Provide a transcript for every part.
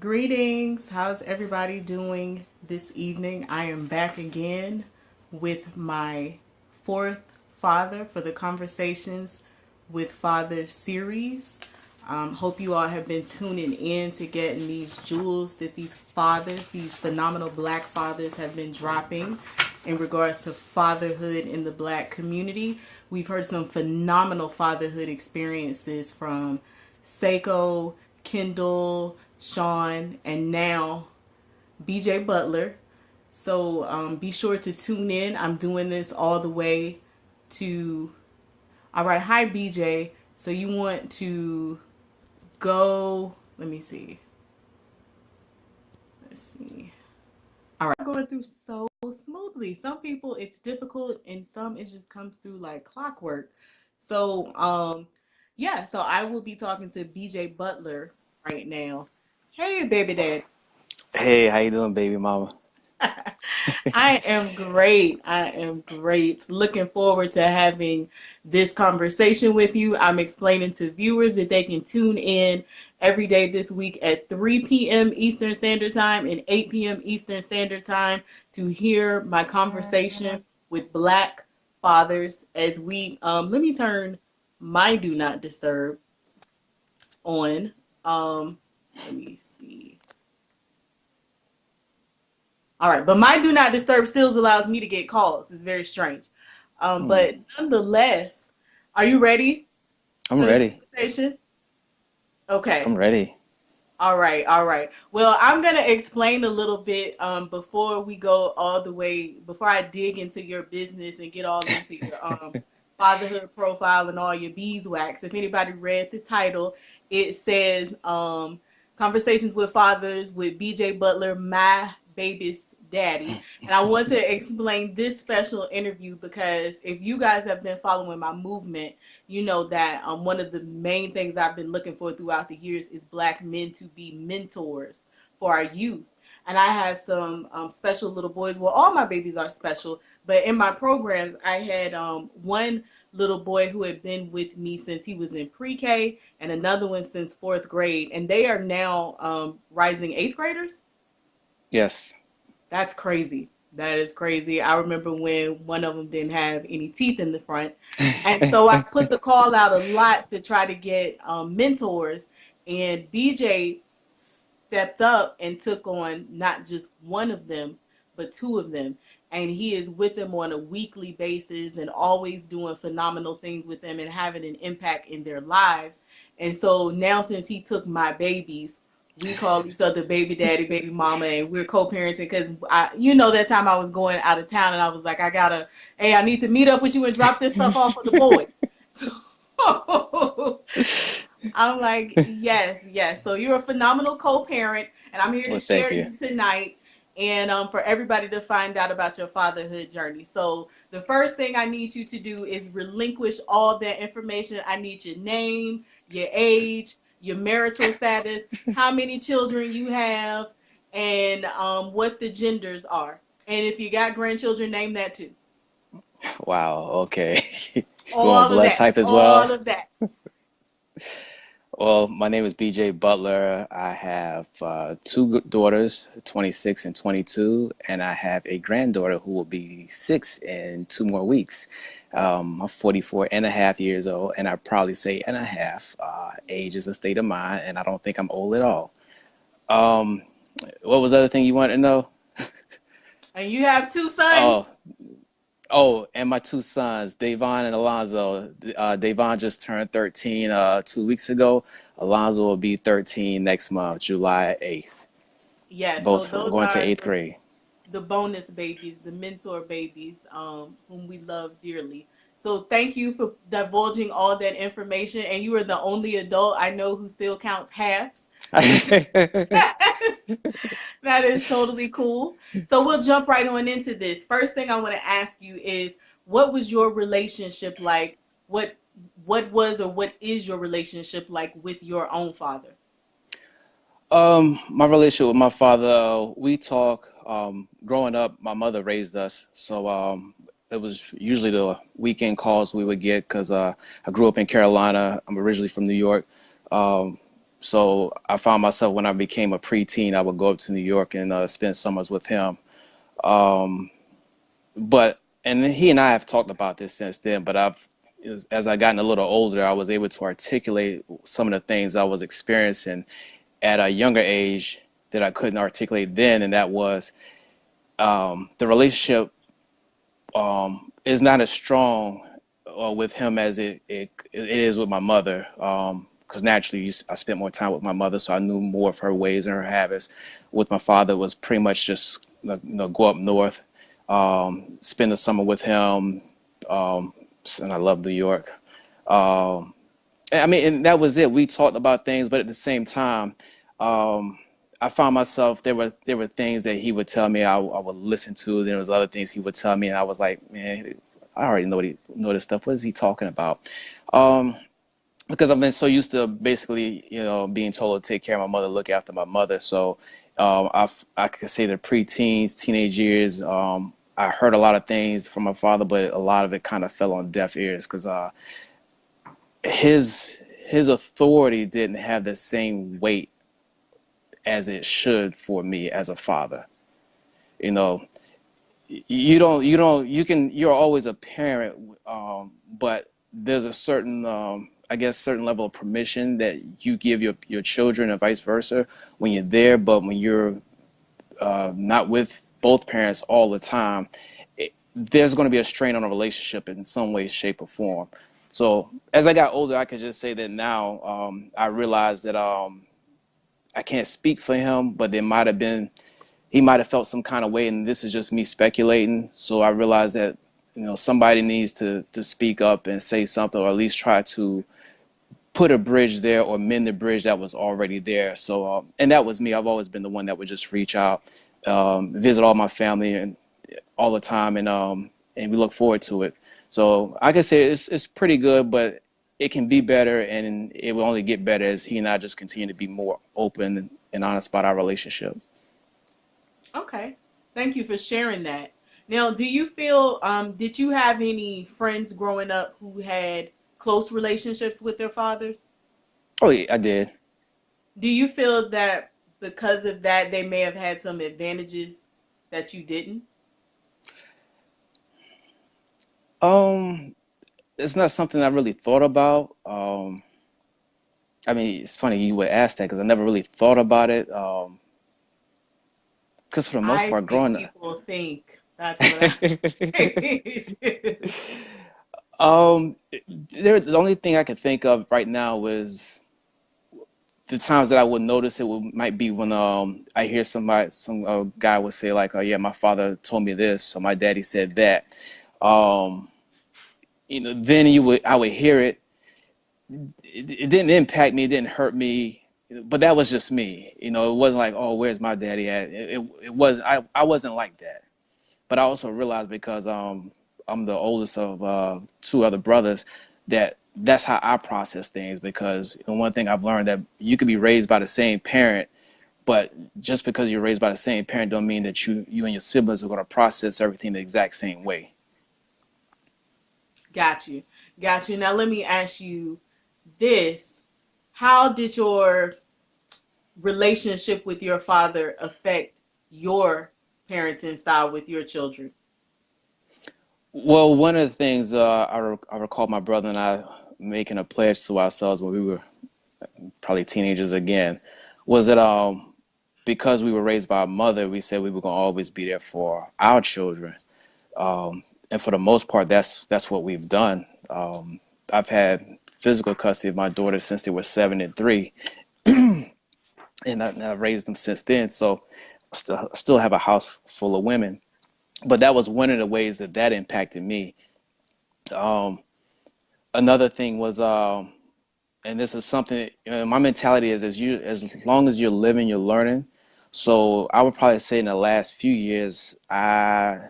Greetings. How's everybody doing this evening? I am back again with my fourth father for the Conversations with Father series. Hope you all have been tuning in to getting these jewels that these fathers, these phenomenal black fathers, have been dropping in regards to fatherhood in the black community. We've heard some phenomenal fatherhood experiences from Seiko, Kendall, Sean, and now BJ Butler. So be sure to tune in. I'm doing this all the way to. All right, hi BJ. So you want to go? Let me see. Let's see. All right, going through so smoothly. Some people it's difficult, and some it just comes through like clockwork. So yeah. So I will be talking to BJ Butler right now. Hey, baby dad. Hey, how you doing, baby mama? I am great. I am great. Looking forward to having this conversation with you. I'm explaining to viewers that they can tune in every day this week at 3 p.m. Eastern Standard Time and 8 p.m. Eastern Standard Time to hear my conversation with Black fathers as we let me turn my do not disturb on. Let me see. All right, but my do not disturb still allows me to get calls. It's very strange. But Hmm, nonetheless, are you ready I'm for this ready. conversation? Okay. I'm ready. All right. All right. Well, I'm going to explain a little bit before we go all the way, before I dig into your business and get all into your fatherhood profile and all your beeswax. If anybody read the title, it says Conversations with Fathers with BJ Butler, My Baby's Daddy. And I want to explain this special interview because if you guys have been following my movement, you know that one of the main things I've been looking for throughout the years is black men to be mentors for our youth. And I have some special little boys. Well, all my babies are special, but in my programs, I had one little boy who had been with me since he was in pre-K and another one since fourth grade. And they are now rising eighth graders. Yes. That's crazy. That is crazy. I remember when one of them didn't have any teeth in the front. And so I put the call out a lot to try to get mentors. And BJ stepped up and took on not just one of them, but two of them. And he is with them on a weekly basis and always doing phenomenal things with them and having an impact in their lives. And so now, since he took my babies, we call each other baby daddy, baby mama, and we're co-parenting because that time I was going out of town and I was like, hey, I need to meet up with you and drop this stuff off for the boy. So I'm like, yes, yes. So you're a phenomenal co-parent, and I'm here to Well, thank share you. you tonight and for everybody to find out about your fatherhood journey. So the first thing I need you to do is relinquish all that information. I need your name, your age, your marital status, how many children you have, and what the genders are. And if you got grandchildren, name that too. Wow. Okay. You want All of blood that. type as well? All of that. Well, my name is BJ Butler. I have two daughters, 26 and 22, and I have a granddaughter who will be 6 in 2 more weeks. I'm 44 and a half years old, and I probably say and a half. Age is a state of mind, and I don't think I'm old at all. Um, what was the other thing you wanted to know? And you have two Oh, sons. Oh, and my two sons, Davon and Alonzo. Davon just turned 13 2 weeks ago. Alonzo will be 13 next month, July 8th. Yes, so Both those going to are eighth grade. the bonus babies, the mentor babies, whom we love dearly. So thank you for divulging all that information. And you are the only adult I know who still counts halves. So that is totally cool. So we'll jump right on into this. First thing I want to ask you is, what was your relationship like? What what was or what is your relationship like with your own father? My relationship with my father, we talk. Growing up, my mother raised us, so it was usually the weekend calls we would get because I grew up in Carolina. I'm originally from New York. So I found myself when I became a preteen, I would go up to New York and spend summers with him. But and he and I have talked about this since then. But as I gotten a little older, I was able to articulate some of the things I was experiencing at a younger age that I couldn't articulate then, and that was the relationship is not as strong with him as it is with my mother. Because naturally, I spent more time with my mother, so I knew more of her ways and her habits. With my father, it was pretty much just go up north, spend the summer with him, um, and I love New York. Um, I mean, and that was it. We talked about things, but at the same time, um, I found myself there were things that he would tell me I would listen to. There was other things he would tell me, and I was like, man, I already know this stuff. What is he talking about? Um, because I've been so used to basically, being told to take care of my mother, look after my mother. So I could say the preteens, teenage years. I heard a lot of things from my father, but a lot of it kind of fell on deaf ears because his authority didn't have the same weight as it should for me as a father. You know, you're always a parent, but there's a certain I guess certain level of permission that you give your children and vice versa when you're there, but when you're not with both parents all the time, there's going to be a strain on a relationship in some way, shape, or form. So as I got older, I could just say that now I realized that I can't speak for him, but there might have been he might have felt some kind of way, and this is just me speculating. So I realized that somebody needs to speak up and say something, or at least try to put a bridge there or mend the bridge that was already there. So and that was me. I've always been the one that would just reach out, visit all my family and all the time, and we look forward to it. So I can say it's pretty good, but it can be better, and it will only get better as he and I just continue to be more open and honest about our relationship. Okay. Thank you for sharing that. Now, do you feel did you have any friends growing up who had close relationships with their fathers? Oh yeah, I did. Do you feel that because of that they may have had some advantages that you didn't? Um, it's not something I really thought about. I mean, it's funny you would ask that because I never really thought about it. Because for the most I part, think growing up, people think that's what I think. um, the only thing I can think of right now was the times that I would notice might be when I hear some guy would say like, "Oh yeah, my father told me this, or my daddy said that." Um, then I would hear it. It didn't impact me, it didn't hurt me, but that was just me. It wasn't like, oh, where's my daddy at? It was I wasn't like that. But I also realized because I'm the oldest of two other brothers that's how I process things because one thing I've learned that you could be raised by the same parent, but just because you're raised by the same parent don't mean that you and your siblings are going to process everything the exact same way. Got you. Got you. Now let me ask you this. How did your relationship with your father affect your parenting style with your children? Well, one of the things I recall my brother and I making a pledge to ourselves when we were probably teenagers again was that because we were raised by a mother, we said we were going to always be there for our children. And for the most part, that's what we've done. I've had physical custody of my daughters since they were 7 and 3, and I've raised them since then. So I still have a house full of women. But that was one of the ways that impacted me. Um, Another thing was, and this is something, my mentality is as long as you're living, you're learning. So I would probably say in the last few years, I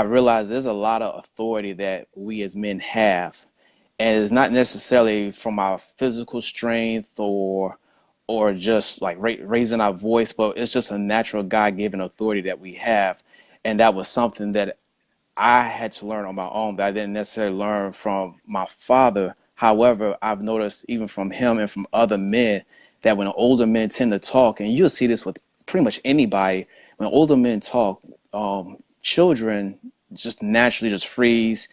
realized there's a lot of authority that we as men have, and it's not necessarily from our physical strength or just like raising our voice, but it's just a natural God-given authority that we have, and that was something that I had to learn on my own that I didn't necessarily learn from my father. However, I've noticed even from him and from other men that when older men tend to talk, and you'll see this with pretty much anybody, when older men talk, children just naturally just freeze.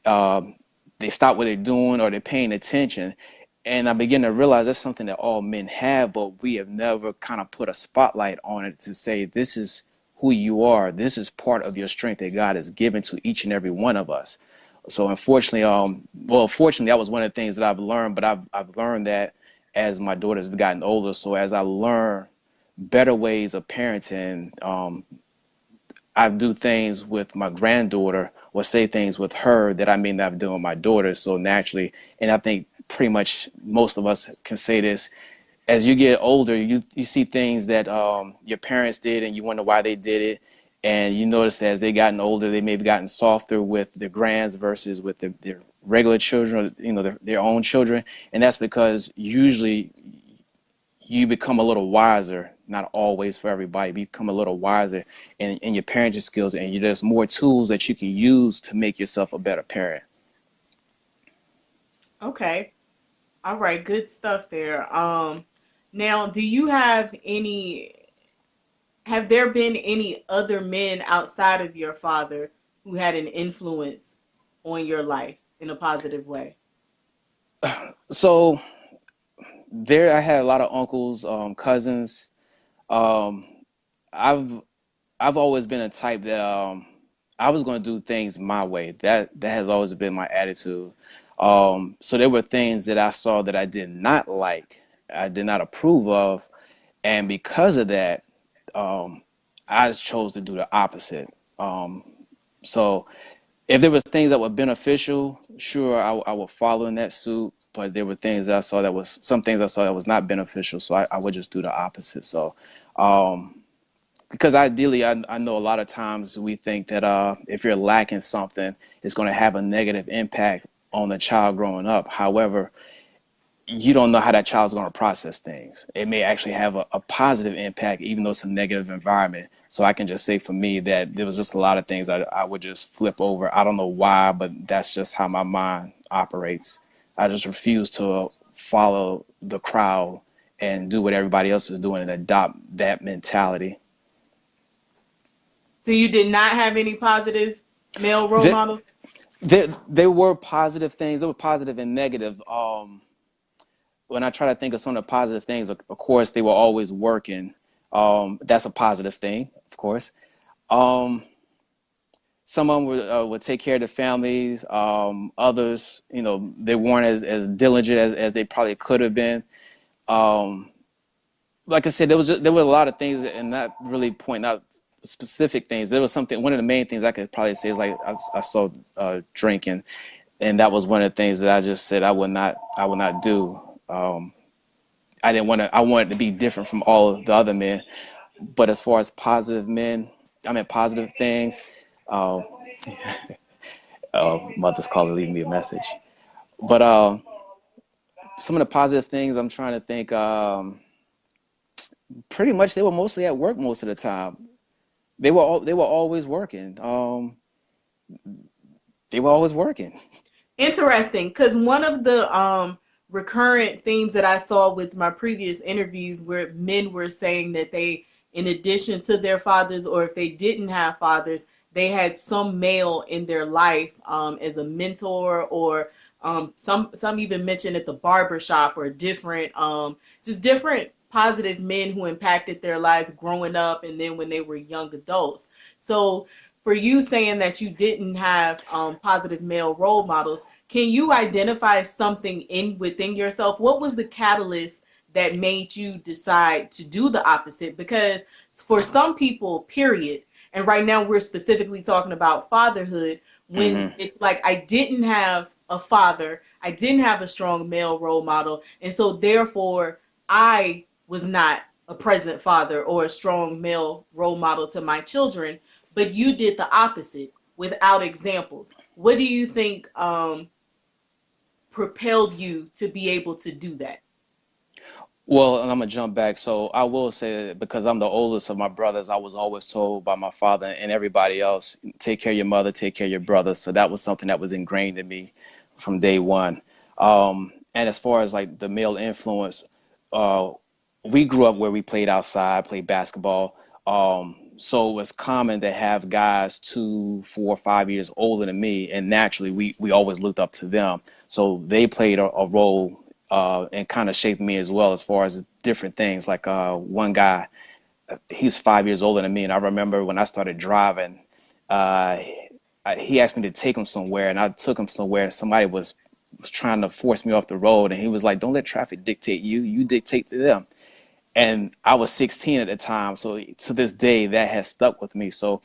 Um, they stop what they're doing or they're paying attention. And I begin to realize that's something that all men have, but we have never kind of put a spotlight on it to say, this is who you are. This is part of your strength that God has given to each and every one of us. So unfortunately, fortunately, that was one of the things that I've learned, but I've learned that as my daughters have gotten older. So as I learn better ways of parenting, I do things with my granddaughter or say things with her that I may not do with my daughter. So naturally, and I think pretty much most of us can say this, as you get older, you see things that your parents did and you wonder why they did it. And you notice that as they gotten older, they may have gotten softer with their grands versus with their regular children, or, their own children. And that's because usually you become a little wiser, not always for everybody, but you become a little wiser in your parenting skills, and there's more tools that you can use to make yourself a better parent. Okay. All right, good stuff there. Now, do you have there been any other men outside of your father who had an influence on your life in a positive way? So there, I had a lot of uncles, cousins. Um, I've I've always been a type that I was going to do things my way. That has always been my attitude. So there were things that I saw that I did not like, I did not approve of, and because of that, um, I just chose to do the opposite. Um, so if there was things that were beneficial, sure, I would follow in that suit. But there were things that I saw that was some things I saw that was not beneficial, so I would just do the opposite. So. Um, because ideally, I know a lot of times we think that if you're lacking something, it's going to have a negative impact on the child growing up. However, you don't know how that child's going to process things. It may actually have a positive impact, even though it's a negative environment. So I can just say for me that there was just a lot of things I would just flip over. I don't know why, but that's just how my mind operates. I just refuse to follow the crowd and do what everybody else is doing and adopt that mentality. So you did not have any positive male role There, models? there were positive things. There were positive and negative. When I try to think of some of the positive things, of course, they were always working. That's a positive thing, of course. Um, some of them would take care of the families. Others, they weren't as diligent as they probably could have been. Um, like I said, there were a lot of things, and not really pointing out specific things. There was something. One of the main things I could probably say is like I saw drinking, and that was one of the things that I just said I would not do. I didn't want to. I wanted to be different from all of the other men. But as far as positive men, I mean positive things. Uh, mother's calling, leaving me a message. But some of the positive things I'm trying to think. Pretty much, they were mostly at work most of the time. They were always working. They were always working. Interesting, because one of the recurrent themes that I saw with my previous interviews where men were saying that they, in addition to their fathers, or if they didn't have fathers, they had some male in their life as a mentor, or some even mentioned at the barber shop, or different just different positive men who impacted their lives growing up and then when they were young adults. So for you saying that you didn't have positive male role models, can you identify something in within yourself? What was the catalyst that made you decide to do the opposite? Because for some people, period, and right now we're specifically talking about fatherhood, when Hmm. it's like I didn't have a father, I didn't have a strong male role model, and so therefore I was not a present father or a strong male role model to my children, but you did the opposite without examples. What do you think propelled you to be able to do that? Well, and I'm gonna jump back. So I will say that because I'm the oldest of my brothers, I was always told by my father and everybody else, take care of your mother, take care of your brother. So that was something that was ingrained in me from day one. And as far as like the male influence, we grew up where we played outside, played basketball. So it was common to have guys 2, 4, 5 years older than me, and naturally we always looked up to them. So they played a role and kind of shaped me as well as far as different things. Like one guy, he's 5 years older than me, and I remember when I started driving, uh, he asked me to take him somewhere, and I took him somewhere. Somebody was trying to force me off the road, and he was like, "Don't let traffic dictate you. You dictate to them." And I was 16 at the time, so to this day that has stuck with me. So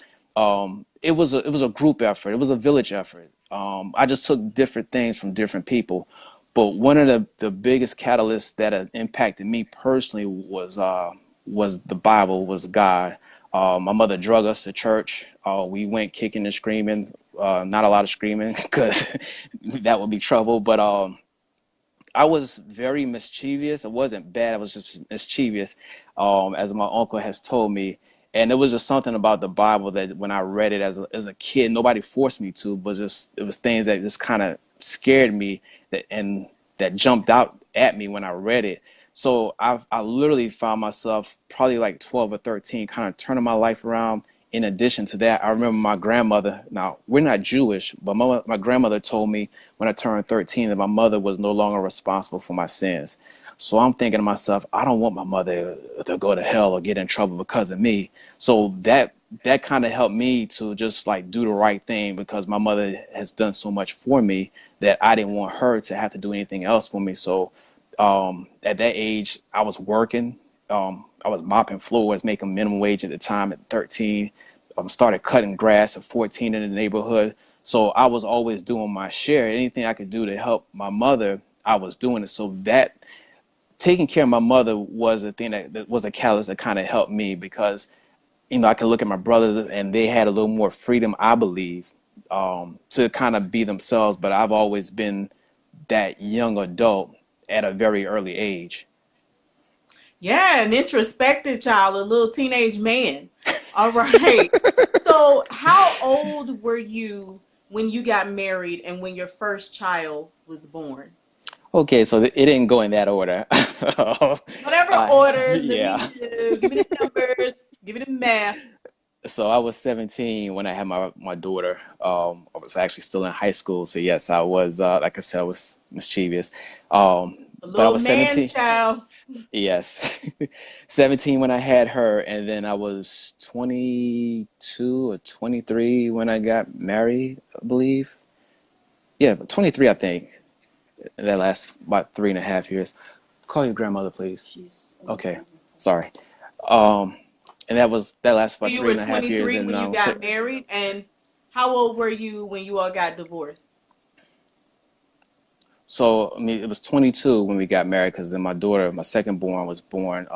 it was a group effort, it was a village effort. I just took different things from different people, but one of the biggest catalysts that has impacted me personally was the Bible, was God. My mother drug us to church. We went kicking and screaming, not a lot of screaming because that would be trouble, but I was very mischievous. It wasn't bad. I was just mischievous, as my uncle has told me. And it was just something about the Bible that when I read it as a kid, nobody forced me to, but just it was things that just kind of scared me that jumped out at me when I read it. So I literally found myself probably like 12 or 13, kind of turning my life around. In addition to that, I remember my grandmother. Now we're not Jewish, but my grandmother told me when I turned 13 that my mother was no longer responsible for my sins. So I'm thinking to myself, I don't want my mother to go to hell or get in trouble because of me. So that kind of helped me to just like do the right thing, because my mother has done so much for me that I didn't want her to have to do anything else for me. So at that age, I was working. I was mopping floors, making minimum wage at the time at 13. Started cutting grass at 14 in the neighborhood. So I was always doing my share. Anything I could do to help my mother, I was doing it. So that taking care of my mother was a thing that was a catalyst that kind of helped me, because I could look at my brothers and they had a little more freedom, I believe, to kind of be themselves. But I've always been that young adult at a very early age. Yeah, an introspective child, a little teenage man. All right. So, how old were you when you got married and when your first child was born? Okay, so it didn't go in that order. Whatever order, let Yeah. me give me the numbers, give me the math. So I was 17 when I had my daughter. I was actually still in high school. So yes, I was, like I said, I was mischievous. A But I little was man 17. child. Yes. 17 when I had her, and then I was 22 or 23 when I got married, I believe. Yeah, 23, I think. And that lasts about 3.5 years. Call your grandmother, please. Okay, sorry. Um, and that lasted So about you three were and a half years. 23 And when you got married, and how old were you when you all got divorced? so I mean, it was 22 when we got married, because then my daughter, my second born, was born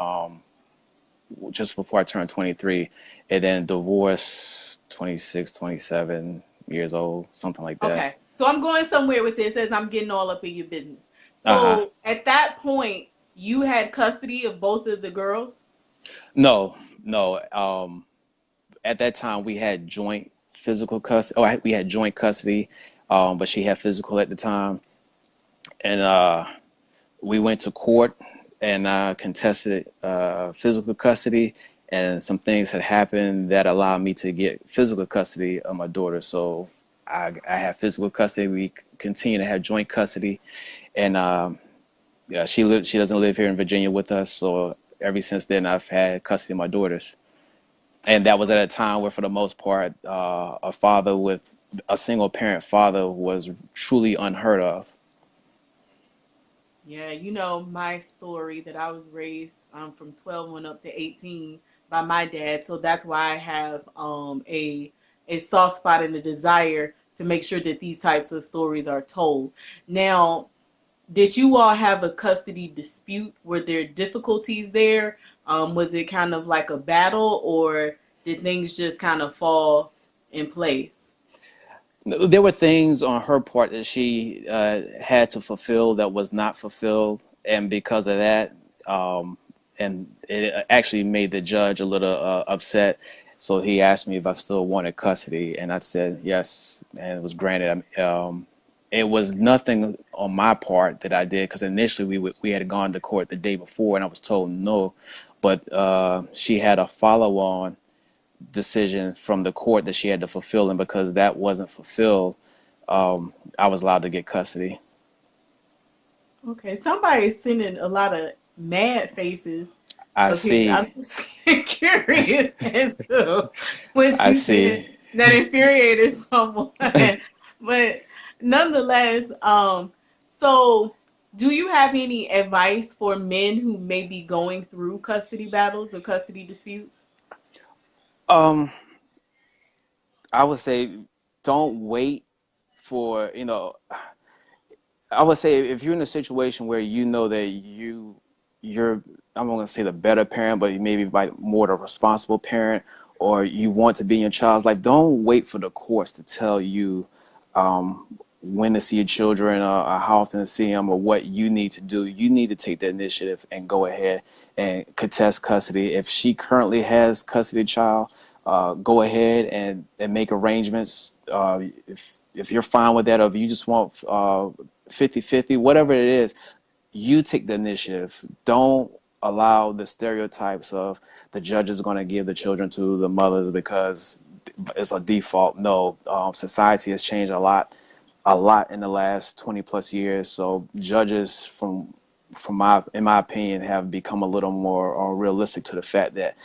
just before I turned 23, and then divorce 26, 27 years old, something like that. Okay. So I'm going somewhere with this as I'm getting all up in your business. Uh-huh. So at that point, you had custody of both of the girls? No, no. At that time, we had joint physical custody. Oh, we had joint custody, but she had physical at the time, and we went to court and contested physical custody, and some things had happened that allowed me to get physical custody of my daughter. So I have physical custody. We continue to have joint custody, and yeah, she doesn't live here in Virginia with us. So ever since then, I've had custody of my daughters, and that was at a time where, for the most part, a father with a single parent father was truly unheard of. Yeah, you know my story that I was raised from 12 on up to 18 by my dad. So that's why I have a soft spot and a desire to make sure that these types of stories are told. Now, did you all have a custody dispute? Were there difficulties there? Was it kind of like a battle, or did things just kind of fall in place? There were things on her part that she had to fulfill that was not fulfilled, and because of that, and it actually made the judge a little upset. So he asked me if I still wanted custody, and I said yes, and it was granted. it was nothing on my part that I did because initially we had gone to court the day before and I was told no, but she had a follow on decision from the court that she had to fulfill, and because that wasn't fulfilled, I was allowed to get custody. Okay, somebody's sending a lot of mad faces I up here. see, I'm just curious as to what I you said see. that infuriated someone. But nonetheless, so do you have any advice for men who may be going through custody battles or custody disputes? Um, I would say don't wait for, I would say if you're in a situation where you know that you're I'm not gonna say the better parent, but you maybe like more the responsible parent, or you want to be in your child's life, don't wait for the courts to tell you when to see your children, or how often to see them, or what you need to do. You need to take the initiative and go ahead and contest custody. If she currently has custody of the child, go ahead and make arrangements. If you're fine with that, or if you just want 50-50, whatever it is, you take the initiative. Don't allow the stereotypes of the judge is going to give the children to the mothers because it's a default. No, society has changed a lot in the last 20 plus years. So judges, in my opinion, have become a little more realistic to the fact that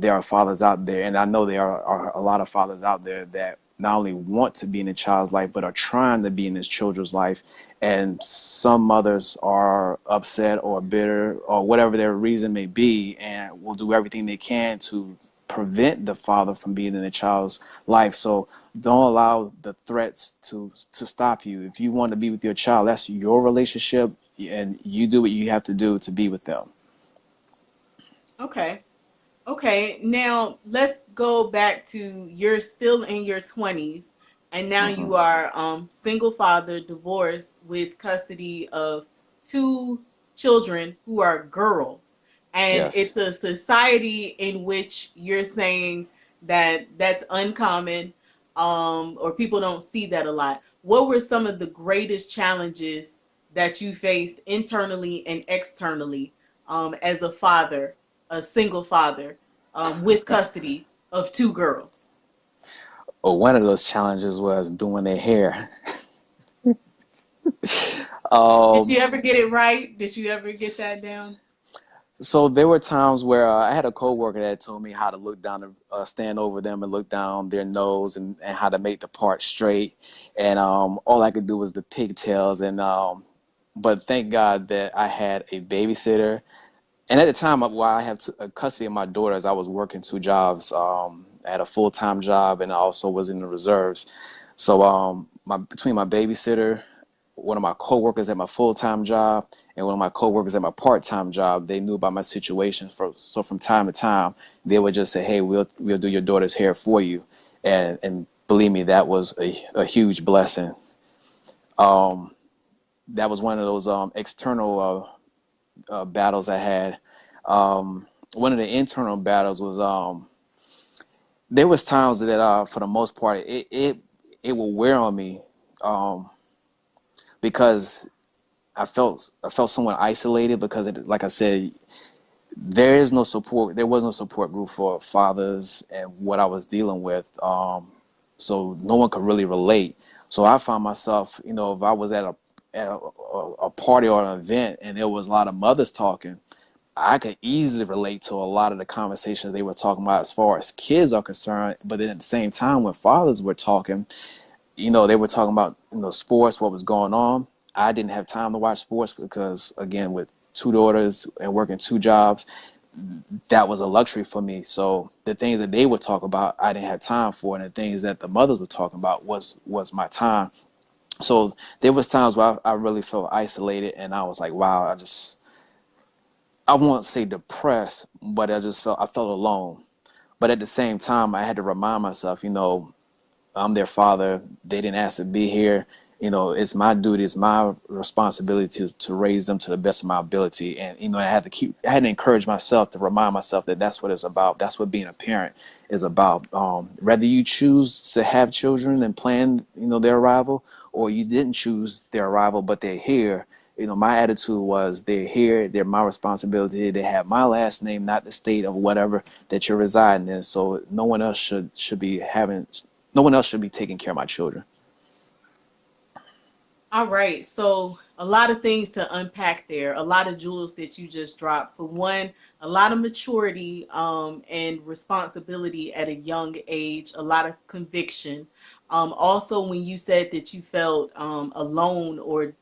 there are fathers out there, and I know there are a lot of fathers out there that not only want to be in a child's life, but are trying to be in his children's life. And some mothers are upset or bitter or whatever their reason may be, and will do everything they can to prevent the father from being in a child's life. So don't allow the threats to stop you. If you want to be with your child, that's your relationship, and you do what you have to do to be with them. Okay. Okay, now let's go back to you're still in your 20s and now Hmm. you are single father, divorced with custody of two children who are girls. And Yes. it's a society in which you're saying that that's uncommon, or people don't see that a lot. What were some of the greatest challenges that you faced internally and externally, as a father, a single father, with custody of two girls? But one of those challenges was doing their hair. Did Um, you ever get it right? Did you ever get that down? so there were times where I had a coworker that told me how to look down, stand over them and look down their nose, and how to make the part straight. And all I could do was the pigtails. And but thank God that I had a babysitter. And at the time, while I have custody of my daughters, I was working two jobs. I had a full-time job, and I also was in the reserves. So between my babysitter, one of my coworkers at my full-time job, and one of my coworkers at my part-time job, they knew about my situation. So from time to time, they would just say, "Hey, we'll do your daughter's hair for you," and believe me, that was a huge blessing. Um, that was one of those external battles I had. One of the internal battles was there was times that for the most part it will wear on me, um, because I felt somewhat isolated because like I said, there was no support group for fathers and what I was dealing with, so no one could really relate. So I found myself, if I was at a party or an event and there was a lot of mothers talking, I could easily relate to a lot of the conversations they were talking about as far as kids are concerned. But then at the same time, when fathers were talking, they were talking about, sports, what was going on. I didn't have time to watch sports because, again, with two daughters and working two jobs, that was a luxury for me. So the things that they would talk about, I didn't have time for, and the things that the mothers were talking about was my time. So there was times where I really felt isolated, and I was like, wow, I won't say depressed, but I felt alone. But at the same time, I had to remind myself, I'm their father. They didn't ask to be here. it's my duty, it's my responsibility to raise them to the best of my ability. And, I had to encourage myself to remind myself that that's what it's about. That's what being a parent is about. Whether you choose to have children and plan, their arrival, or you didn't choose their arrival, but they're here. My attitude was they're here, they're my responsibility. They have my last name, not the state of whatever that you're residing in. So no one else should be taking care of my children. All right. So a lot of things to unpack there. A lot of jewels that you just dropped. For one, a lot of maturity and responsibility at a young age. A lot of conviction. Also, when you said that you felt alone or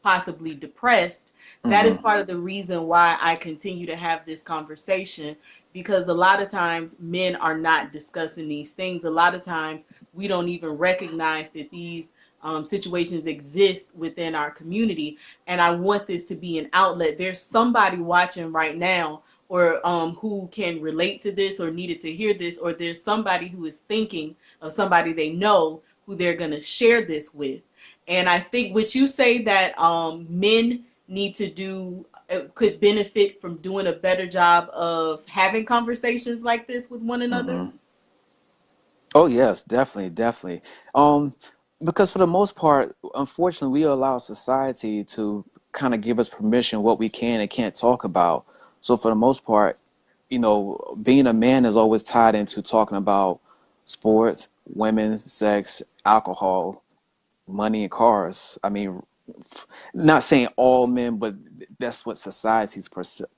possibly depressed, that is Hmm. part of the reason why I continue to have this conversation, because a lot of times men are not discussing these things. A lot of times we don't even recognize that these situations exist within our community. And I want this to be an outlet. There's somebody watching right now, or who can relate to this or needed to hear this, or there's somebody who is thinking of somebody they know who they're going to share this with. And I think what you say that men need to do could benefit from doing a better job of having conversations like this with one another. Hmm. Oh yes, definitely, definitely. Um, because for the most part, unfortunately, we allow society to kind of give us permission what we can and can't talk about. So for the most part, being a man is always tied into talking about sports, women, sex, alcohol, money, and cars. I mean, not saying all men, but that's what society's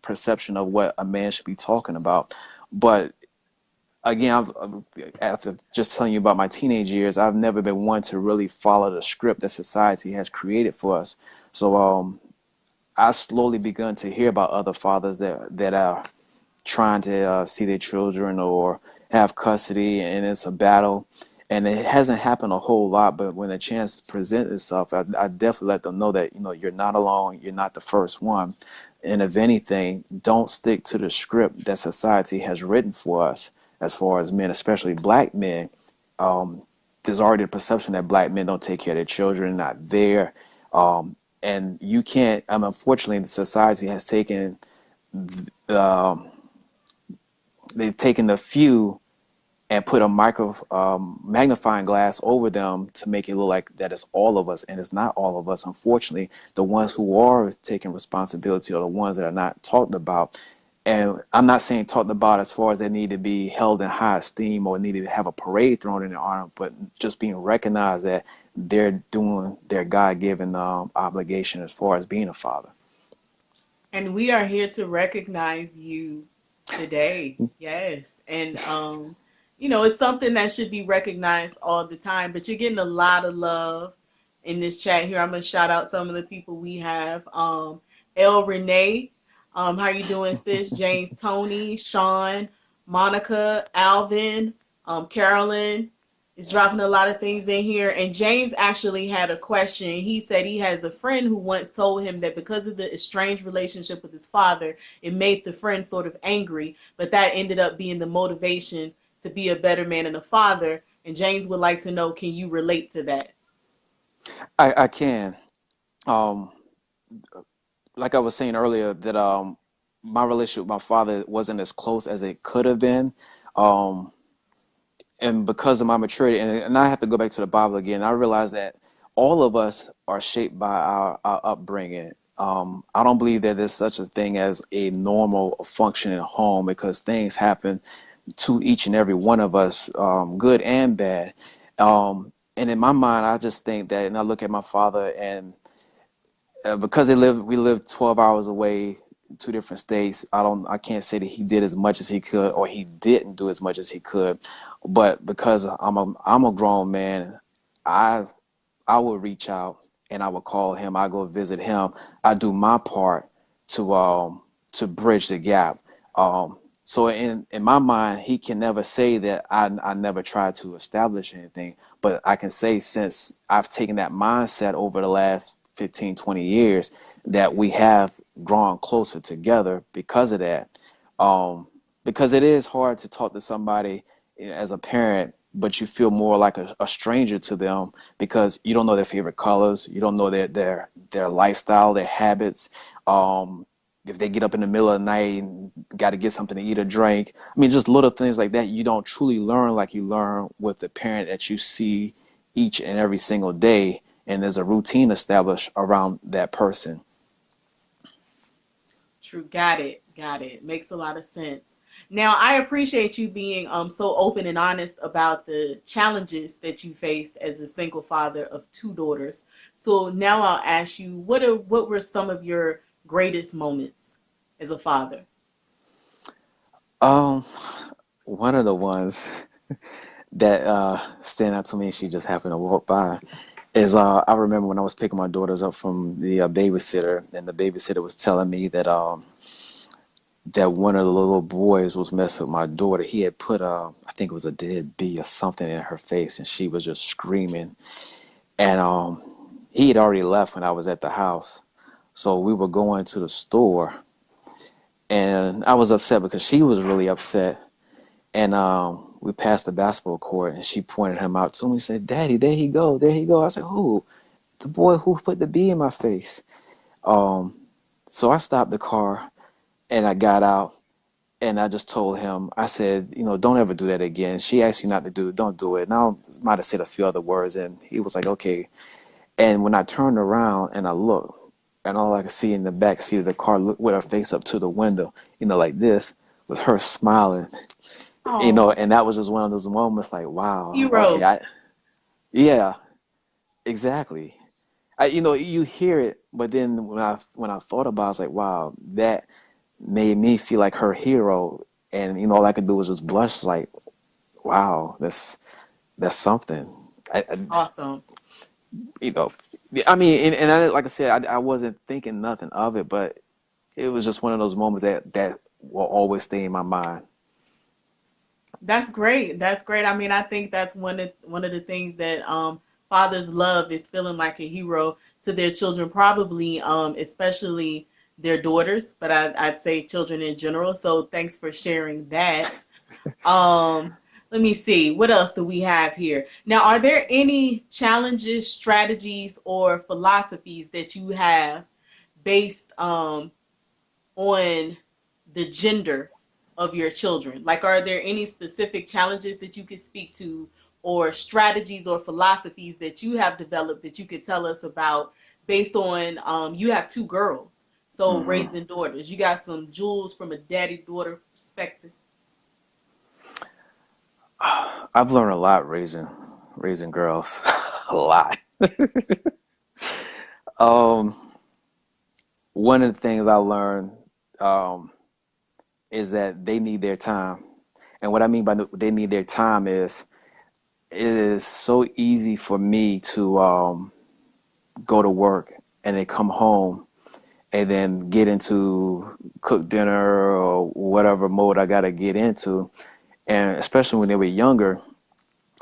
perception of what a man should be talking about. But again, after just telling you about my teenage years, I've never been one to really follow the script that society has created for us. So I slowly begun to hear about other fathers that are trying to see their children or have custody, and it's a battle. And it hasn't happened a whole lot, but when a chance presents itself, I definitely let them know that you're not alone, you're not the first one, and if anything, don't stick to the script that society has written for us as far as men, especially black men. Um, there's already a perception that black men don't take care of their children, not there, and you can't. Unfortunately, the society has taken. Um, they've taken the few and put a magnifying glass over them to make it look like that it's all of us, and it's not all of us. Unfortunately, the ones who are taking responsibility are the ones that are not talked about. And I'm not saying talked about as far as they need to be held in high esteem or need to have a parade thrown in their honor, but just being recognized that they're doing their God-given obligation as far as being a father. And we are here to recognize you today. Yes. And it's something that should be recognized all the time, but you're getting a lot of love in this chat here. I'm gonna shout out some of the people we have. El Renee, how you doing, sis? James Tony, Sean, Monica, Alvin, Carolyn is dropping a lot of things in here. And James actually had a question. He said he has a friend who once told him that because of the estranged relationship with his father, it made the friend sort of angry, but that ended up being the motivation to be a better man and a father. And James would like to know, can you relate to that? I can. Um, like I was saying earlier, that my relationship with my father wasn't as close as it could have been. Um, and because of my maturity, and I have to go back to the Bible again, I realized that all of us are shaped by our upbringing. I don't believe that there's such a thing as a normal functioning home, because things happen to each and every one of us, good and bad. And in my mind, I just think that, and I look at my father, and because we live 12 hours away, two different states. I can't say that he did as much as he could, or he didn't do as much as he could. But because I'm a grown man, I I would reach out and I would call him. I go visit him. I do my part to bridge the gap. So in my mind, he can never say that I never tried to establish anything. But I can say, since I've taken that mindset over the last 15, 20 years, that we have grown closer together because of that. Um, because it is hard to talk to somebody as a parent but you feel more like a stranger to them because you don't know their favorite colors, you don't know their lifestyle, their habits. If they get up in the middle of the night and got to get something to eat or drink, I mean, just little things like that. You don't truly learn like you learn with the parent that you see each and every single day, and there's a routine established around that person. True. Got it. Got it. Makes a lot of sense. Now, I appreciate you being so open and honest about the challenges that you faced as a single father of two daughters. So now I'll ask you, what were some of your greatest moments as a father? Um, One of the ones that stand out to me, she just happened to walk by, is I remember when I was picking my daughters up from the babysitter, and the babysitter was telling me that one of the little boys was messing with my daughter. He had put I think it was a dead bee or something in her face, and she was just screaming. And he had already left when I was at the house, so we were going to the store, and I was upset because she was really upset. And we passed the basketball court, and she pointed him out to me. Said, "Daddy, there he go, there he go." I said, "Who?" "The boy who put the bee in my face." Um, so I stopped the car and I got out and I just told him. I said, "Don't ever do that again. She asked you not to do it. Don't do it." And I might have said a few other words, and he was like, "Okay." And when I turned around and I looked, and all I could see in the back seat of the car, look with her face up to the window, like this, was her smiling. Oh, And that was just one of those moments like, wow, okay, hero. yeah, exactly. You hear it, but then when I thought about it, I was like, wow, that made me feel like her hero. And all I could do was just blush, like, wow, that's something. I Awesome. you know, I mean, and like I said, I wasn't thinking nothing of it, but it was just one of those moments that will always stay in my mind. That's great. That's great. I mean, I think that's one of the things that fathers love is feeling like a hero to their children, probably especially their daughters, but I'd say children in general. So thanks for sharing that. Um, Let me see. What else do we have here? Now, are there any challenges, strategies, or philosophies that you have based on the gender of your children? Like, are there any specific challenges that you could speak to, or strategies or philosophies that you have developed that you could tell us about based on you have two girls, so Hmm. raising daughters. You got some jewels from a daddy daughter perspective. I've learned a lot raising girls, a lot. Um, One of the things I learned um, is that they need their time, and what I mean by they need their time is it is so easy for me to go to work and then come home and then get into cook dinner or whatever mode I got to get into, and especially when they were younger,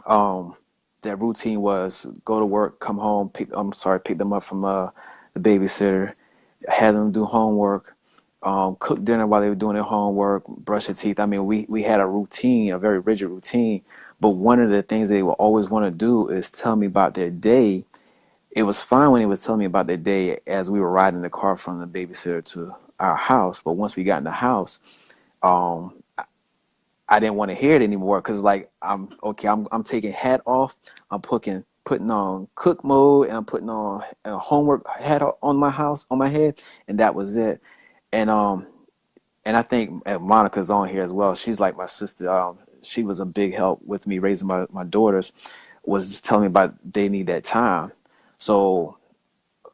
um, that routine was go to work, come home, pick them up from the babysitter, have them do homework, cook dinner while they were doing their homework, brush their teeth. I mean, we had a routine, a very rigid routine. But one of the things they would always want to do is tell me about their day. It was fine when he was telling me about their day as we were riding the car from the babysitter to our house. But once we got in the house, um, I didn't want to hear it anymore because like I'm okay. I'm taking hat off. I'm putting on cook mode, and I'm putting on a homework hat on my house on my head, and that was it. And I think Monica's on here as well. She's like my sister. She was a big help with me raising my daughters. Was just telling me about they need that time. So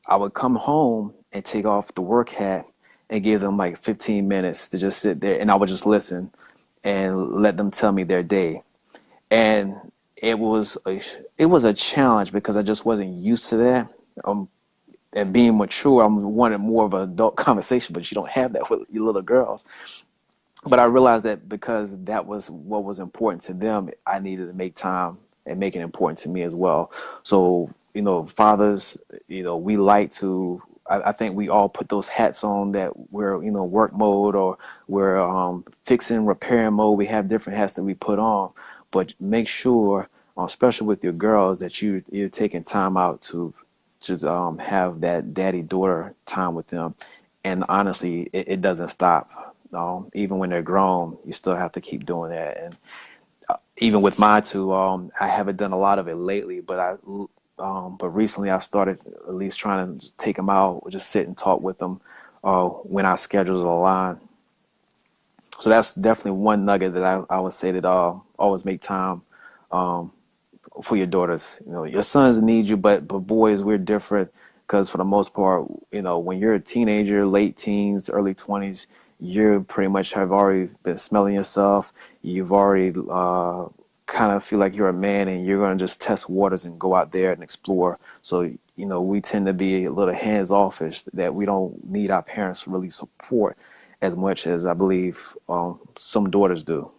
I would come home and take off the work hat and give them like 15 minutes to just sit there, and I would just listen and let them tell me their day. And it was a challenge because I just wasn't used to that. And being mature, I'm wanting more of an adult conversation, but you don't have that with your little girls. But I realized that because that was what was important to them, I needed to make time and make it important to me as well. So, fathers, we like to, I think we all put those hats on that we're, work mode or we're fixing, repairing mode. We have different hats that we put on. but make sure, especially with your girls, that you're taking time out to have that daddy daughter time with them. And honestly, it doesn't stop. Even when they're grown, you still have to keep doing that. And even with my two, I haven't done a lot of it lately, but recently I started at least trying to take them out, or just sit and talk with them when our schedules align. So that's definitely one nugget that I would say that always make time um, for your daughters. Your sons need you, but boys, we're different because for the most part, when you're a teenager, late teens, early 20s, you pretty much have already been smelling yourself. You've already kind of feel like you're a man, and you're going to just test waters and go out there and explore. So, we tend to be a little hands offish, that we don't need our parents to really support as much as I believe some daughters do.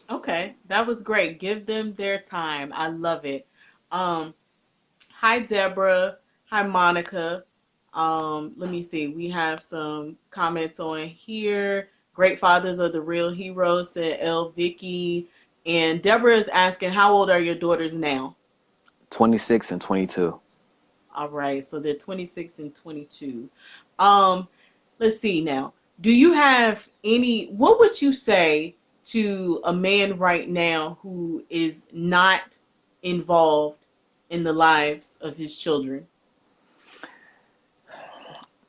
Okay, that was great. Give them their time. I love it. Um, Hi, Deborah. Hi, Monica. Let me see. We have some comments on here. Great fathers are the real heroes, said L. Vicky. And Deborah is asking, how old are your daughters now? 26 and 22. All right, so they're 26 and 22. Um, let's see now. Do you have what would you say to a man right now who is not involved in the lives of his children?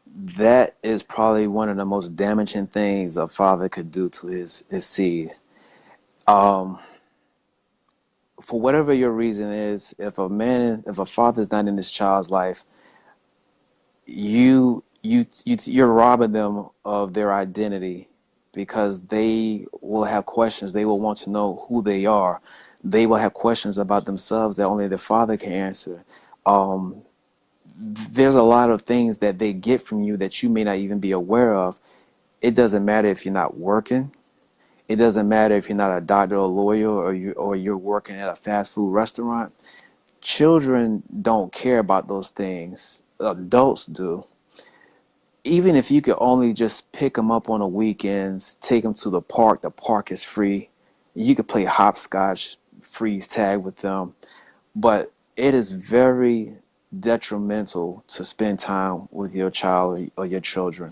That is probably one of the most damaging things a father could do to his seed. Um, for whatever your reason is, if a father's not in his child's life, you're robbing them of their identity, because they will have questions. They will want to know who they are. They will have questions about themselves that only their father can answer. Um, there's a lot of things that they get from you that you may not even be aware of. It doesn't matter if you're not working. It doesn't matter if you're not a doctor or a lawyer, or you're working at a fast food restaurant. Children don't care about those things. Adults do. Even if you could only just pick them up on the weekends, take them to the park. The park is free. You could play hopscotch, freeze tag with them. But it is very detrimental to spend time with your child or your children.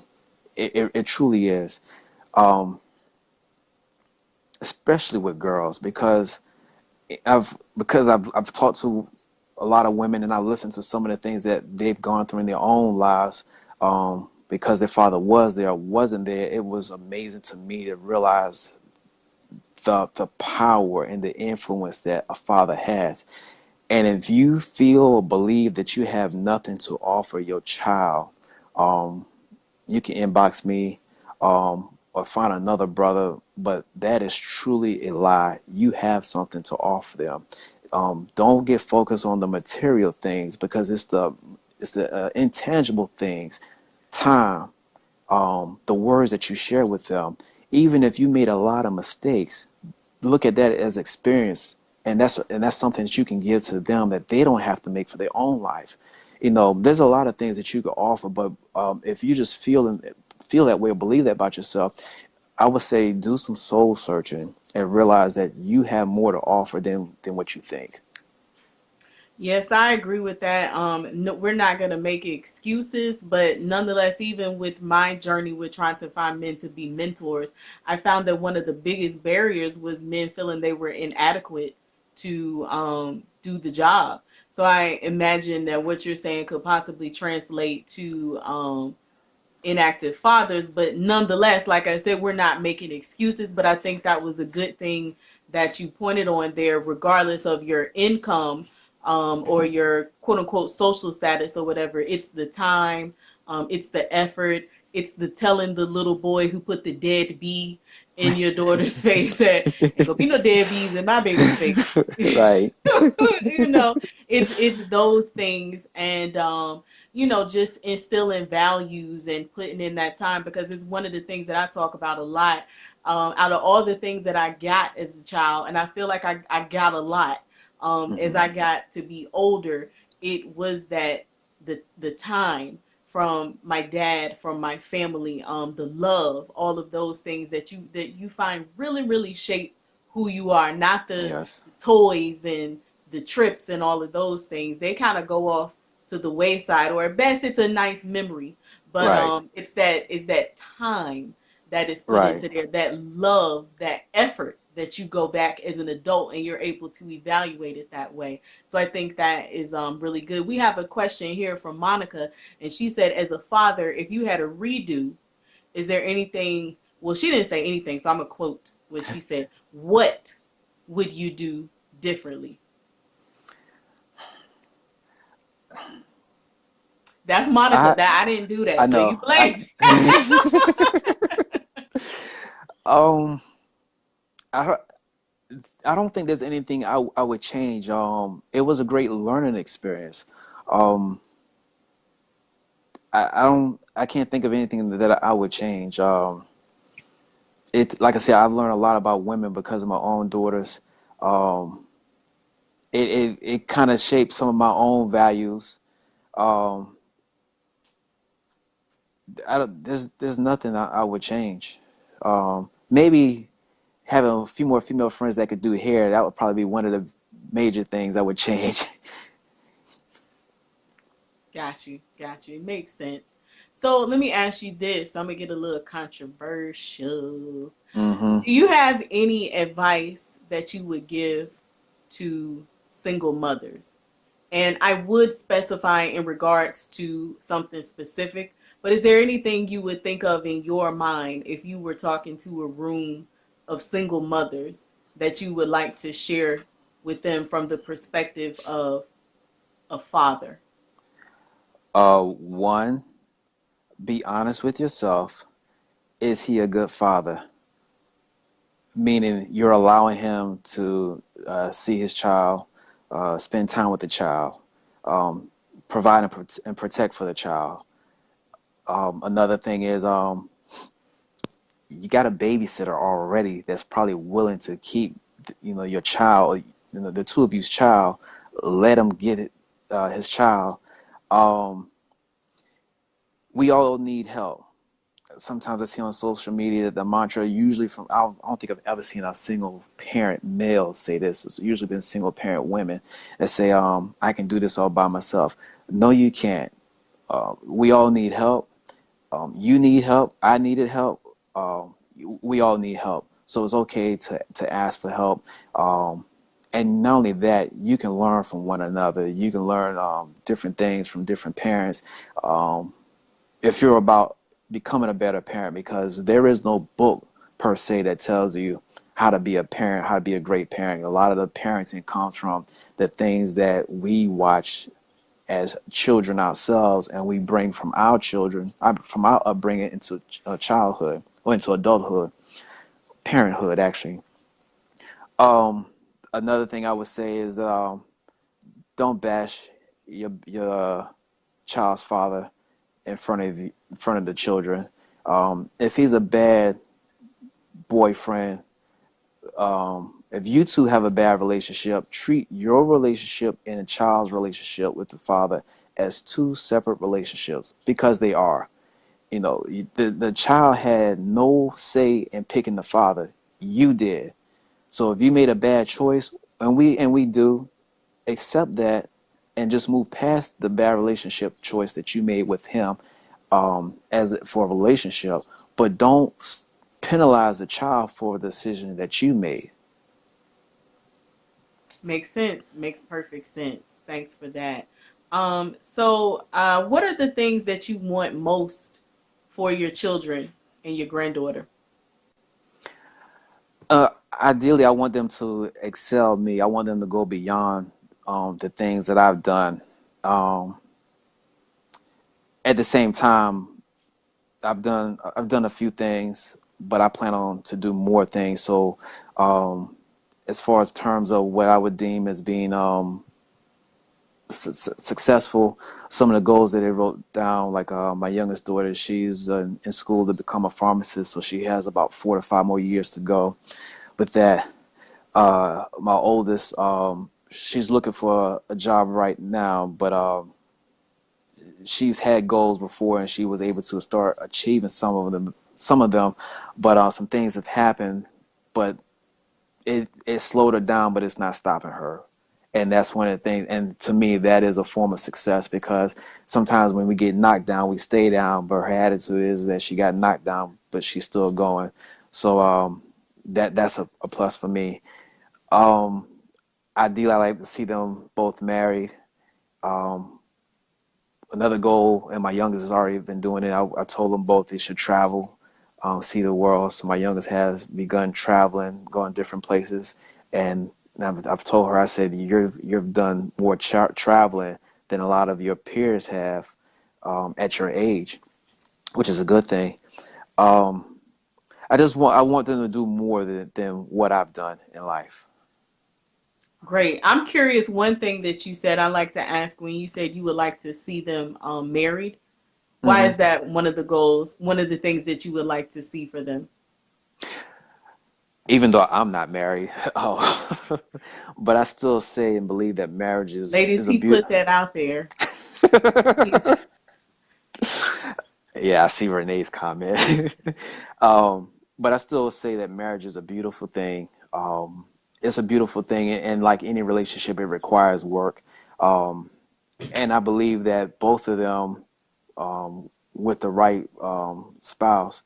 It truly is. Um, Especially with girls, because I've talked to a lot of women, and I listened to some of the things that they've gone through in their own lives, because their father was there or wasn't there. It was amazing to me to realize the power and the influence that a father has. And if you feel or believe that you have nothing to offer your child, um, you can inbox me, or find another brother, but that is truly a lie. You have something to offer them. Don't get focused on the material things, because it's the intangible things, time, the words that you share with them. Even if you made a lot of mistakes, look at that as experience, and that's something that you can give to them that they don't have to make for their own life. There's a lot of things that you could offer, but if you just feel that way or believe that about yourself, I would say do some soul searching and realize that you have more to offer than what you think. Yes, I agree with that. No, we're not going to make excuses, but nonetheless, even with my journey with trying to find men to be mentors, I found that one of the biggest barriers was men feeling they were inadequate to do the job. So I imagine that what you're saying could possibly translate to inactive fathers, but nonetheless, like I said, we're not making excuses, but I think that was a good thing that you pointed on there, regardless of your income, or your quote unquote social status or whatever. It's the time, it's the effort, it's the telling the little boy who put the dead bee in your daughter's face that ain't gonna be no dead bees in my baby's face. Right. you know, it's those things, and just instilling values and putting in that time, because it's one of the things that I talk about a lot. Out of all the things that I got as a child, and I feel like I got a lot, as Hmm. I got to be older, it was that the time from my dad, from my family, the love, all of those things that you find really, really shape who you are, not the Yes. toys and the trips and all of those things. They kind of go off to the wayside, or at best it's a nice memory, but Right. it's that time that is put Right. into there, that love, that effort that you go back as an adult and you're able to evaluate it that way. So I think that is really good. We have a question here from Monica, and she said, as a father, if you had a redo, is there anything? Well, she didn't say anything, so I'm gonna quote what she said. What would you do differently? That's Monica. I That I didn't do I that, so you know. I blame. um I I don't think there's anything I would change. It was a great learning experience. Um, I can't think of anything that I would change. It like I said, I've learned a lot about women because of my own daughters. Um, it kind of shaped some of my own values. Um, there's nothing I would change. Maybe having a few more female friends that could do hair, that would probably be one of the major things I would change. Got you. Got you. It makes sense. So let me ask you this. I'm gonna get a little controversial. hmm Do you have any advice that you would give to single mothers? And I would specify in regards to something specific, but is there anything you would think of in your mind if you were talking to a room of single mothers that you would like to share with them from the perspective of a father? One, be honest with yourself. Is he a good father? Meaning you're allowing him to see his child, spend time with the child, um, provide and protect for the child. Another thing is you got a babysitter already that's probably willing to keep your child, the two of you's child. Let him get it, his child. Um, we all need help. Sometimes I see on social media that the mantra usually from I don't think I've ever seen a single parent male say this. It's usually been single parent women that say, I can do this all by myself. No, you can't. We all need help. You need help. I needed help. We all need help. So it's okay to ask for help. And not only that, you can learn from one another. You can learn different things from different parents. Um, if you're about becoming a better parent, because there is no book per se that tells you how to be a parent, how to be a great parent. A lot of the parenting comes from the things that we watch as children ourselves, and we bring from our children, from our upbringing into childhood or into adulthood, parenthood actually. Um, Another thing I would say is don't bash your child's father in front of the children. If he's a bad boyfriend, if you two have a bad relationship, treat your relationship and a child's relationship with the father as two separate relationships, because they are. The child had no say in picking the father. You did. So if you made a bad choice, and we do, accept that and just move past the bad relationship choice that you made with him, as for a relationship, but don't penalize the child for the decision that you made. Makes sense. Makes perfect sense. Thanks for that. So what are the things that you want most for your children and your granddaughter? Ideally, I want them to excel me. I want them to go beyond the things that I've done. Um, at the same time, I've done a few things, but I plan on to do more things. So, um, as far as terms of what I would deem as being successful, some of the goals that they wrote down, like my youngest daughter, she's in school to become a pharmacist, so she has about 4 to 5 more years to go with that. My oldest, she's looking for a job right now, but she's had goals before, and she was able to start achieving some of them. But some things have happened. But it slowed her down, but it's not stopping her. And that's one of the things. And to me, that is a form of success, because sometimes when we get knocked down, we stay down. But her attitude is that she got knocked down, but she's still going. So that's a plus for me. Um, Ideally, I like to see them both married. Um, Another goal, and my youngest has already been doing it. I told them both they should travel, see the world. So my youngest has begun traveling, going different places, and I've told her, I said, you've done more traveling than a lot of your peers have at your age, which is a good thing. Um, I want them to do more than what I've done in life. Great. I'm curious, one thing that you said I like to ask when you said you would like to see them married. Why Hmm. is that one of the goals, one of the things that you would like to see for them? Even though I'm not married, oh, but I still say and believe that marriage Ladies, is a he beauty. put that out there. He's Yeah, I see Renee's comment. But I still say that marriage is a beautiful thing. It's a beautiful thing, and like any relationship, it requires work. Um, and I believe that both of them, with the right spouse,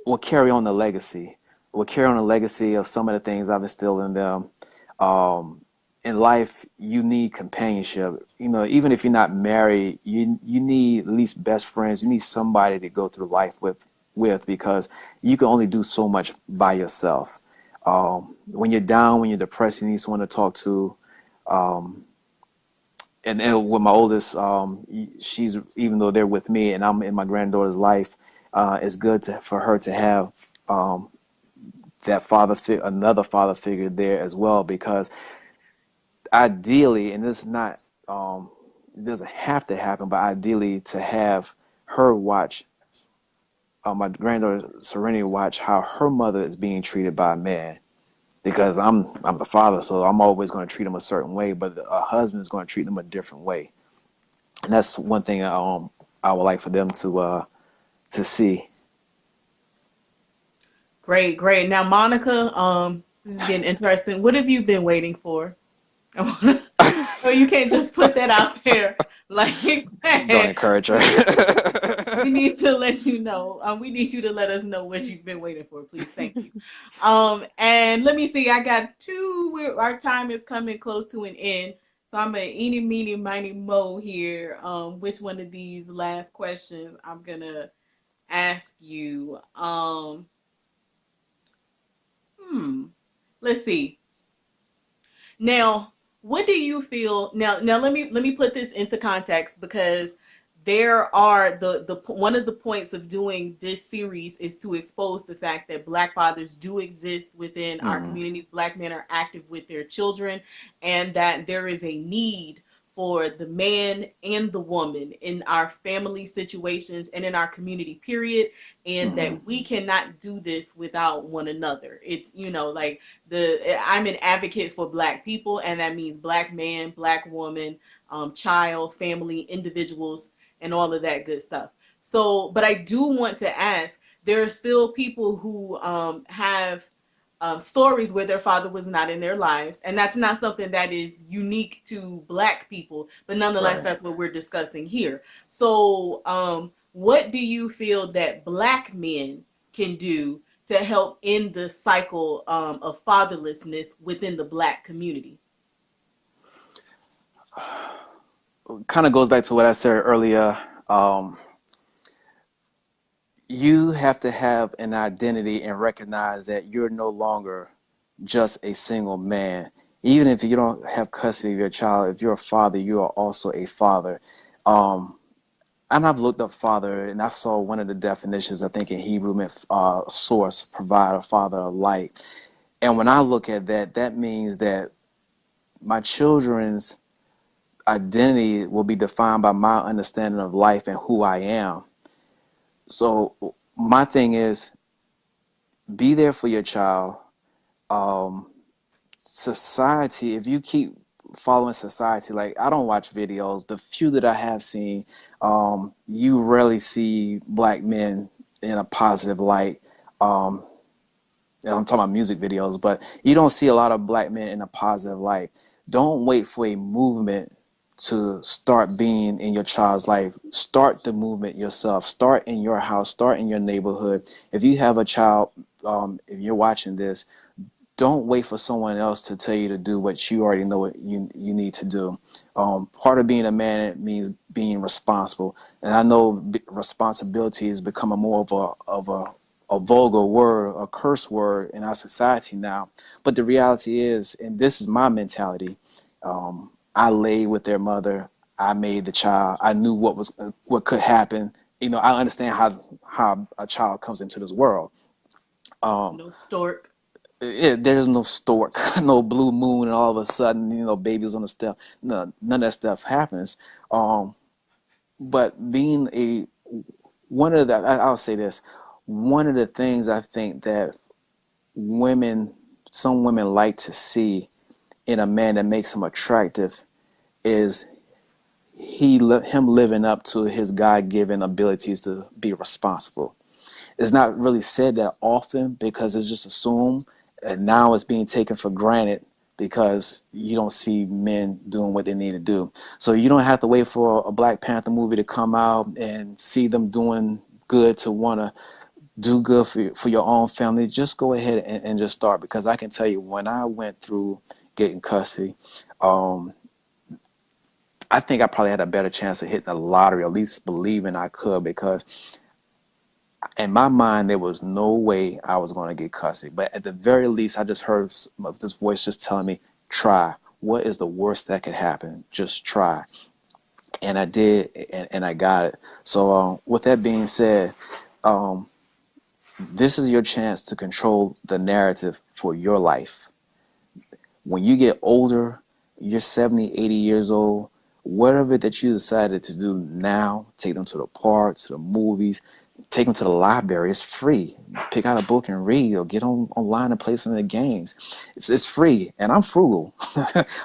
will carry on the legacy. Will carry on the legacy of some of the things I've instilled in them. Um, in life, you need companionship. You know, even if you're not married, you need at least best friends. You need somebody to go through life with, because you can only do so much by yourself. When you're down, when you're depressed, you need someone to talk to. Um, and with my oldest, she's, even though they're with me and I'm in my granddaughter's life, it's good for her to have um, that another father figure there as well, because ideally, and this is not, it doesn't have to happen, but ideally to have her watch, my granddaughter Serenity watch how her mother is being treated by a man, because I'm the father, so I'm always going to treat them a certain way, but a husband is going to treat them a different way. And that's one thing I would like for them to see. great, great. Now, Monica, this is getting interesting. What have you been waiting for? No, you can't just put that out there like Don't that. encourage her. We need to let you know. We need you to let us know what you've been waiting for, please. Thank you. And let me see. I got two. Our time is coming close to an end, so I'm gonna eeny, meeny, miny, mo here. Which one of these last questions I'm gonna ask you? Hmm. Let's see. Now, what do you feel now let me put this into context, because there are the one of the points of doing this series is to expose the fact that black fathers do exist within our Hmm. communities. Black men are active with their children, and that there is a need for the man and the woman in our family situations and in our community, period, and Hmm. that we cannot do this without one another. It's, like, I'm an advocate for black people, and that means black man, black woman, child, family, individuals, and all of that good stuff. So, but I do want to ask, there are still people who have stories where their father was not in their lives, and that's not something that is unique to black people, but nonetheless, Right. that's what we're discussing here. So, what do you feel that black men can do to help end the cycle of fatherlessness within the black community? Kind of goes back to what I said earlier. You have to have an identity and recognize that you're no longer just a single man. Even if you don't have custody of your child, if you're a father, you are also a father. Um, and I've looked up father, and I saw one of the definitions, I think in Hebrew, meant source, provider, father of light. And when I look at that, that means that my children's identity will be defined by my understanding of life and who I am. So my thing is, be there for your child. Um, Society, if you keep following society, like, I don't watch videos. The few that I have seen, you rarely see black men in a positive light. Um, and I'm talking about music videos, but you don't see a lot of black men in a positive light. Don't wait for a movement to start being in your child's life. Start the movement yourself. Start in your house. Start in your neighborhood. If you have a child, if you're watching this, don't wait for someone else to tell you to do what you already know what you need to do. Part of being a man means being responsible, and I know responsibility is becoming more of a vulgar word, a curse word in our society now. But the reality is, and this is my mentality, I laid with their mother. I made the child. I knew what could happen. I understand how a child comes into this world. Um, No stork. there's no stork, no blue moon, and all of a sudden, babies on the step. No, none of that stuff happens. Um, but being I'll say this, one of the things I think that some women like to see in a man that makes him attractive is him living up to his God-given abilities to be responsible. It's not really said that often because it's just assumed, and now it's being taken for granted because you don't see men doing what they need to do. So you don't have to wait for a Black Panther movie to come out and see them doing good to want to do good for your own family. Just go ahead and just start, because I can tell you, when I went through getting custody, um, I think I probably had a better chance of hitting the lottery, at least believing I could, because in my mind, there was no way I was going to get custody. But at the very least, I just heard this voice just telling me, try. What is the worst that could happen? Just try. And I did, and I got it. So with that being said, um, this is your chance to control the narrative for your life. When you get older, you're 70, 80 years old, whatever that you decided to do now, take them to the park, to the movies, take them to the library. It's free. Pick out a book and read, or get online and play some of the games. It's free, and I'm frugal.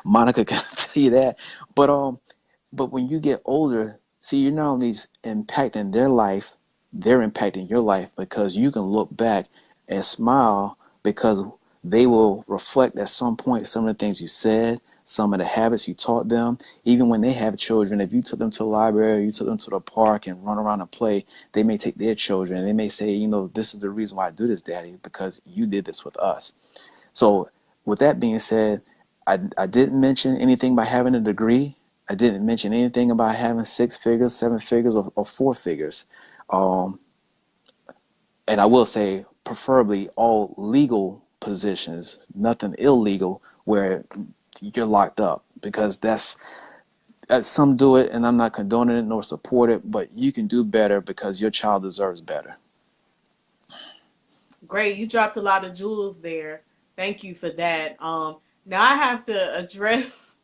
Monica can tell you that. But when you get older, see, you're not only impacting their life, they're impacting your life, because you can look back and smile because they will reflect at some point some of the things you said, some of the habits you taught them. Even when they have children, if you took them to the library, you took them to the park and run around and play, they may take their children and they may say, this is the reason why I do this, Daddy, because you did this with us. So with that being said, I didn't mention anything about having a degree. I didn't mention anything about having 6 figures, 7 figures, or 4 figures. Um, and I will say, preferably all legal positions, nothing illegal where you're locked up, because some do it, and I'm not condoning it nor support it, but you can do better because your child deserves better. Great, you dropped a lot of jewels there. Thank you for that. Now I have to address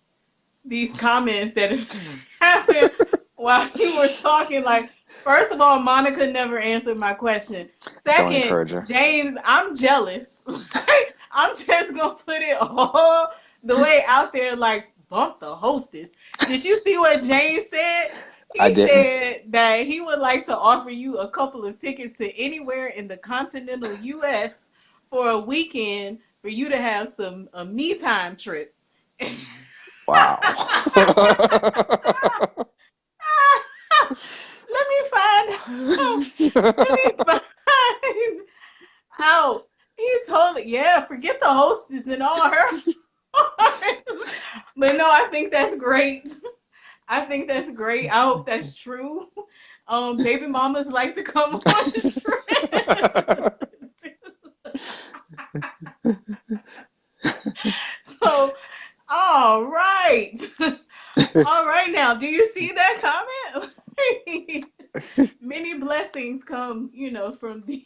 these comments that have happened while you were talking. Like, first of all, Monica never answered my question. Don't Second, encourage her. James, I'm jealous. Like, I'm just gonna put it all the way out there. Like, bump the hostess. Did you see what James said? I He didn't. said that he would like to offer you a couple of tickets to anywhere in the continental U.S. for a weekend for you to have some a me time trip. Wow. Let me find out. Let me find out. He told it, yeah, forget the hostess and all her. But no, I think that's great. I think that's great. I hope that's true. Baby mamas like to come on the trip. So, all right. All right now, do you see that comment? Many blessings come, from the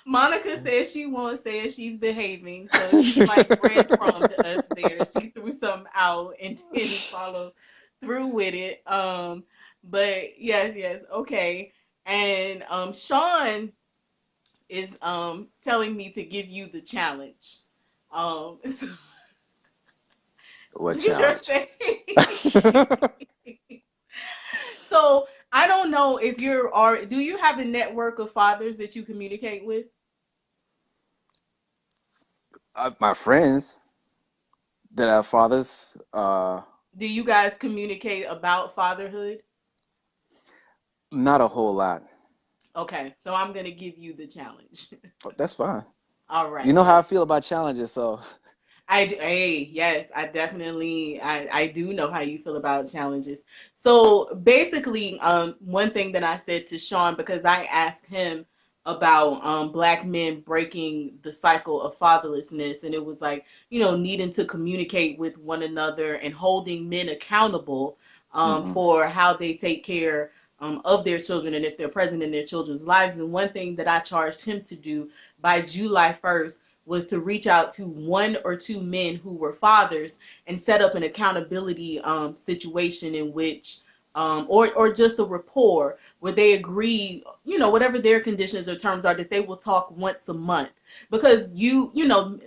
Monica says she won't say if she's behaving, so she like breadcrumbed us there. She threw something out and didn't follow through with it. But yes, yes, okay. And Sean is telling me to give you the challenge. So What look at your challenge? face. So I don't know if do you have a network of fathers that you communicate with? My friends that have fathers, Do you guys communicate about fatherhood? not a whole lot. Okay, so I'm gonna give you the challenge. But that's fine. All You right, know how I look. feel about challenges, so I do, hey, yes, I definitely I do know how you feel about challenges. So basically, one thing that I said to Sean because I asked him about black men breaking the cycle of fatherlessness, and it was like needing to communicate with one another and holding men accountable hmm for how they take care of their children and if they're present in their children's lives. And one thing that I charged him to do by July 1st was to reach out to one or two men who were fathers and set up an accountability situation in which or just a rapport where they agree, whatever their conditions or terms are, that they will talk once a month. Because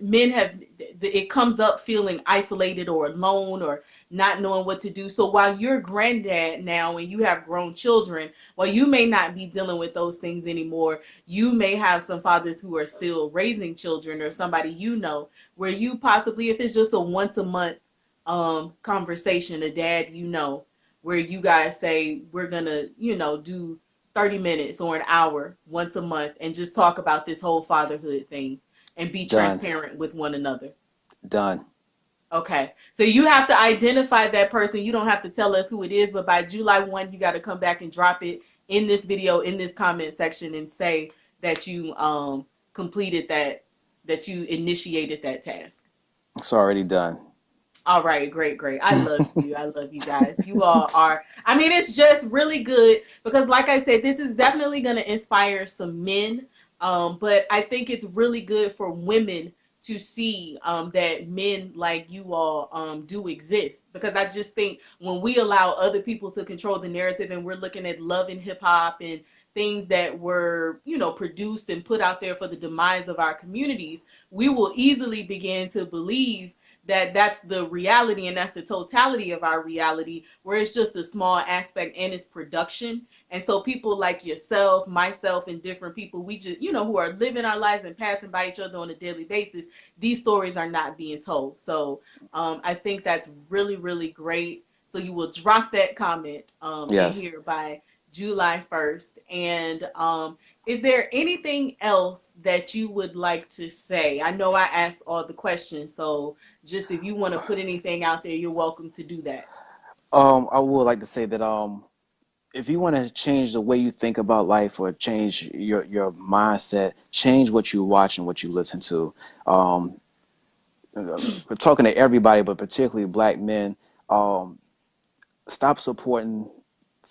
men have, it comes up feeling isolated or alone or not knowing what to do. So while you're granddad now and you have grown children, while you may not be dealing with those things anymore, you may have some fathers who are still raising children or somebody where you possibly, if it's just a once a month conversation, a dad where you guys say we're gonna do 30 minutes or an hour once a month and just talk about this whole fatherhood thing and be done, transparent with one another. done. Okay. So you have to identify that person. You don't have to tell us who it is, but by July 1, you got to come back and drop it in this video, in this comment section, and say that you completed that you initiated that task. It's already done. All right, great, great. I love you. I love you guys. You all are, I mean, it's just really good because, like I said, this is definitely going to inspire some men. But I think it's really good for women to see that men like you all do exist because I just think when we allow other people to control the narrative and we're looking at love and hip hop and things that were, produced and put out there for the demise of our communities, we will easily begin to believe that that's the reality and that's the totality of our reality where it's just a small aspect and it's production. And so people like yourself, myself, and different people, we just who are living our lives and passing by each other on a daily basis, these stories are not being told. So I think that's really, really great. So you will drop that comment in Yes. here by July 1st. And is there anything else that you would like to say? I know I asked all the questions, so just if you want to put anything out there, you're welcome to do that. I would like to say that if you want to change the way you think about life or change your mindset, change what you watch and what you listen to. Um, we're talking to everybody, but particularly black men. Um, Stop supporting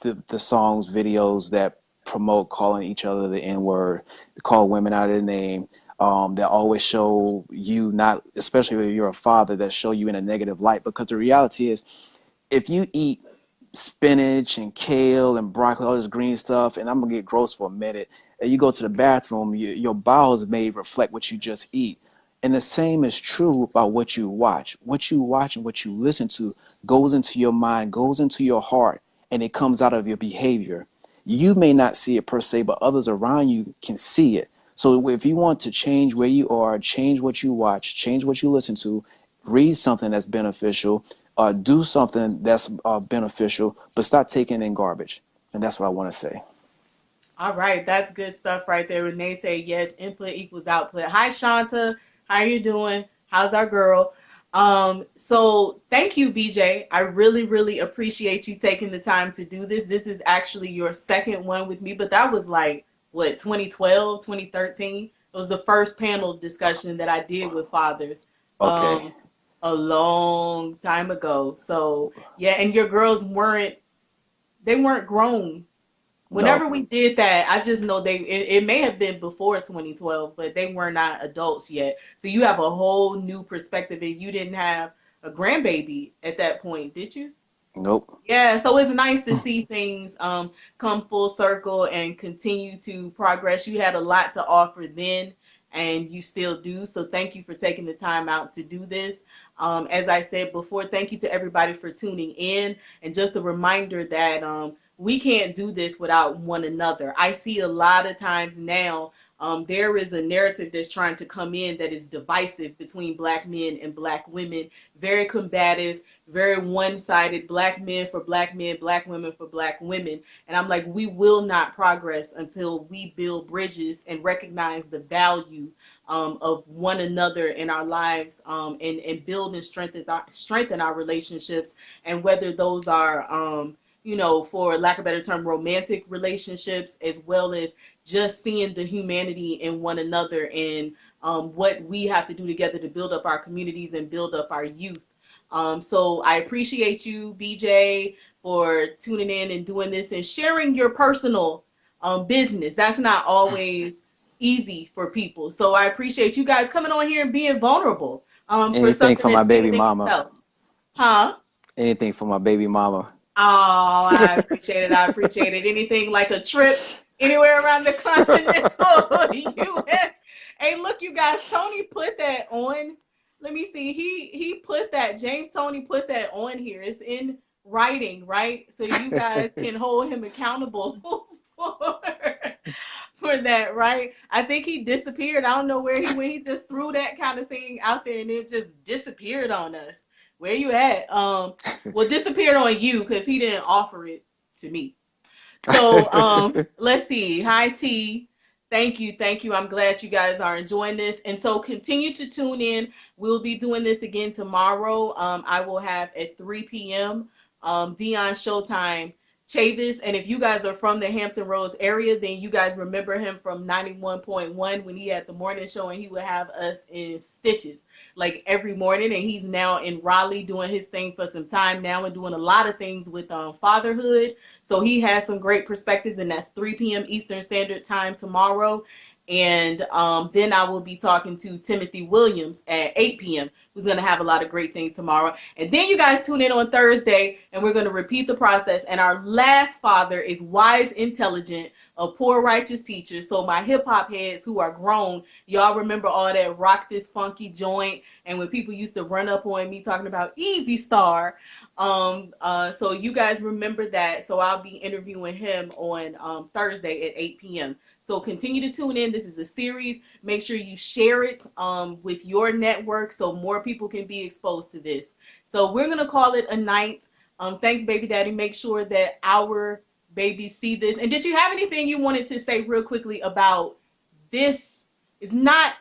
the songs, videos that promote calling each other the N word, call women out of their name. That always show you not, especially if you're a father, that show you in a negative light. Because the reality is, if you eat spinach and kale and broccoli, all this green stuff, and I'm gonna get gross for a minute, and you go to the bathroom, your bowels may reflect what you just eat. And the same is true about what you watch. What you watch and what you listen to goes into your mind, goes into your heart, and it comes out of your behavior. You may not see it per se, but others around you can see it. So if you want to change where you are, change what you watch, change what you listen to, read something that's beneficial, do something that's beneficial, but stop taking in garbage. And that's what I want to say. All right, that's good stuff right there. Renee say yes, input equals output. Hi Shanta, how are you doing? How's our girl? So thank you, BJ. I really, really appreciate you taking the time to do this. This is actually your second one with me, but that was like what 2012, 2013. It was the first panel discussion that I did with fathers Okay. um a long time ago. So yeah, and your girls weren't grown No. whenever we did that. I just know it may have been before 2012, but they were not adults yet. So you have a whole new perspective, and you didn't have a grandbaby at that point, did you? Nope. Yeah, so it's nice to see things come full circle and continue to progress. You had a lot to offer then, and you still do. So thank you for taking the time out to do this. As I said before, thank you to everybody for tuning in. And just a reminder that we can't do this without one another. I see a lot of times now there is a narrative that's trying to come in that is divisive between black men and black women, very combative, very one-sided, black men, black women for black women. And I'm like, we will not progress until we build bridges and recognize the value of one another in our lives, and build and strengthen our relationships. And whether those are, for lack of a better term, romantic relationships, as well as just seeing the humanity in one another, and what we have to do together to build up our communities and build up our youth. So I appreciate you, BJ, for tuning in and doing this and sharing your personal business. That's not always easy for people. So I appreciate you guys coming on here and being vulnerable for Anything something for as my baby big as mama. yourself. Huh? Anything for my baby mama. Oh, I appreciate it. I appreciate it. Anything like a trip anywhere around the continental U.S. Hey, look, you guys, Tony put that on. Let me see. He put that. James Tony put that on here. It's in writing, right? So you guys can hold him accountable for for that, right? I think he disappeared. I don't know where he went. He just threw that kind of thing out there and it just disappeared on us. Where you at? Well, disappeared on you because he didn't offer it to me. So let's see. Hi T. Thank you, thank you. I'm glad you guys are enjoying this. And so continue to tune in. We'll be doing this again tomorrow. I will have at 3 p.m. Dion Showtime Chavis. And if you guys are from the Hampton Roads area, then you guys remember him from 91.1 when he had the morning show and he would have us in stitches like every morning. And he's now in Raleigh doing his thing for some time now and doing a lot of things with Fatherhood. So he has some great perspectives, and that's 3 p.m. Eastern Standard Time tomorrow. And then I will be talking to Timothy Williams at 8 p.m., who's going to have a lot of great things tomorrow. And then you guys tune in on Thursday, and we're going to repeat the process. And our last father is wise, intelligent, a poor, righteous teacher. So my hip hop heads who are grown, y'all remember all that rock this funky joint. And when people used to run up on me talking about Easy Star, so you guys remember that. So I'll be interviewing him on Thursday at 8 p.m. So continue to tune in. This is a series. Make sure you share it with your network so more people can be exposed to this. So we're going to call it a night. Thanks, baby daddy. Make sure that our babies see this. And did you have anything you wanted to say real quickly about this? It's not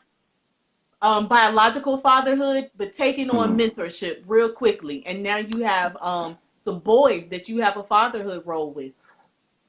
biological fatherhood, but taking on Mhm. mentorship real quickly. And now you have some boys that you have a fatherhood role with.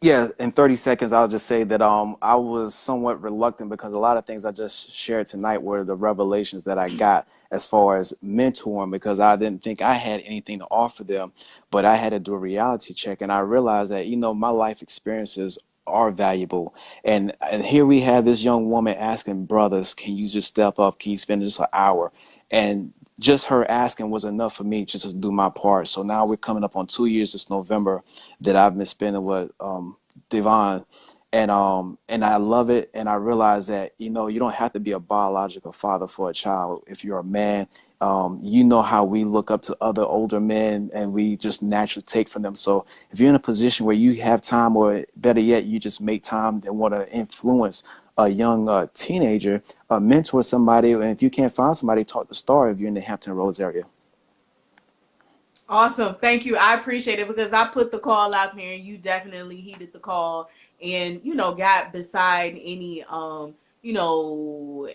Yeah, in 30 seconds, I'll just say that I was somewhat reluctant because a lot of things I just shared tonight were the revelations that I got as far as mentoring because I didn't think I had anything to offer them, but I had to do a reality check and I realized that my life experiences are valuable. And here we have this young woman asking brothers, "Can you just step up? Can you spend just an hour?" And just her asking was enough for me just to do my part. So now we're coming up on 2 years this November that I've been spending with Devon, and I love it. And I realize that you don't have to be a biological father for a child if you're a man. You know how we look up to other older men and we just naturally take from them. So if you're in a position where you have time, or better yet, you just make time and want to influence a young teenager, mentor somebody, and if you can't find somebody, talk to Star if you're in the Hampton Roads area. Awesome. Thank you. I appreciate it because I put the call out there and you definitely heeded the call and, got beside any,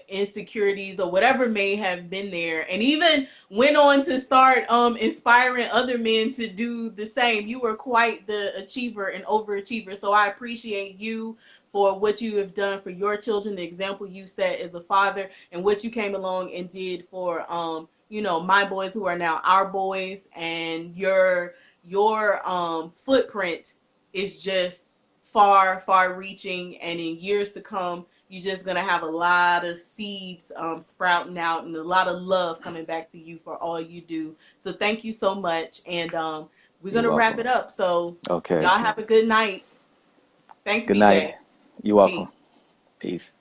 insecurities or whatever may have been there and even went on to start inspiring other men to do the same. You were quite the achiever and overachiever. So I appreciate you for what you have done for your children, the example you set as a father, and what you came along and did for my boys who are now our boys, and your footprint is just far, far reaching, and in years to come, you're just gonna have a lot of seeds sprouting out and a lot of love coming back to you for all you do. So thank you so much, and we're You're gonna wrap welcome. it up. So Okay. y'all have a good night. Thanks, Good night. BJ. You're welcome. Peace. Peace.